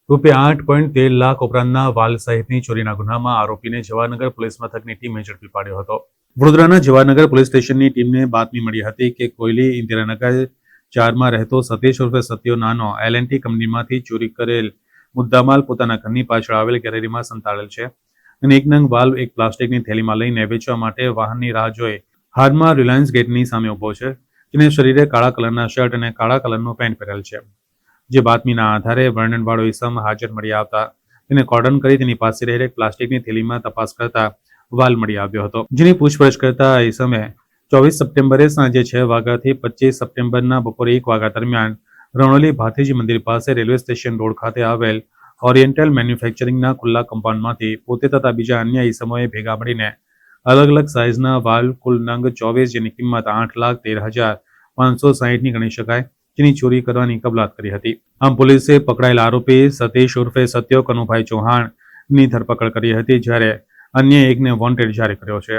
₹8.13 લાખ ઉપરાંતના વાલ સહિતની ચોરીના ગુનામાં આરોપીને જવાહરનગર પોલીસ મથકની ટીમે ઝડપી પાડ્યો હતો. વડોદરાના જવાહરનગર પોલીસ સ્ટેશનની ટીમને બાતમી મળી હતી કે કોયલી ઇન્દિરાનગર 4માં રહેતો સતીશ ઉર્ફે સત્યો નાનો L&T કંપનીમાંથી ચોરી કરેલ મુદ્દામાલ પોતાના ઘરની પાછળ આવેલ ગેલેરીમાં સંતાડેલ છે અને એક નંગ વાલ્વ એક પ્લાસ્ટિકની થેલીમાં લઈને વેચવા માટે વાહનની રાહ જોઈ હાલમાં રિલાયન્સ ગેટની સામે ઉભો છે, જેને શરીરે કાળા કલરના શર્ટ અને કાળા કલરનો પેન્ટ પહેરેલ છે. જે બાતમીના આધારે વર્ણનવાળો ઈસમ હાજર મળી આવતા તેને કોર્ડન કરી તેની પાસે રહેલી પ્લાસ્ટિકની થેલીમાં તપાસ કરતા વાલ મળી આવ્યો હતો, જેની પૂછપરછ કરતા ઈસમે 24 સપ્ટેમ્બરે સાંજે 6 વાગ્યાથી 25 સપ્ટેમ્બરના બપોરે 1 વાગ્યા દરમિયાન રણોલી ભાથીજી મંદિર પાસે રેલવે સ્ટેશન રોડ ખાતે આવેલ ઓરિએન્ટલ મેન્યુફેક્ચરિંગના ખુલ્લા કમ્પાઉન્ડમાંથી પોતે તથા બીજા અન્ય ઈસમોએ ભેગા મળીને અલગ અલગ સાઇઝના વાલ કુલ નંગ 24 જેની કિંમત 8,13,560ની ગણી શકાય, જેની ચોરી કરવાની કબૂલાત કરી હતી. આમ પોલીસે પકડાયેલ આરોપી સતીશ ઉર્ફે સત્યો કનુભાઈ ચૌહાણની ધરપકડ કરી હતી, જ્યારે અન્ય એકને વોન્ટેડ જારી કર્યો છે.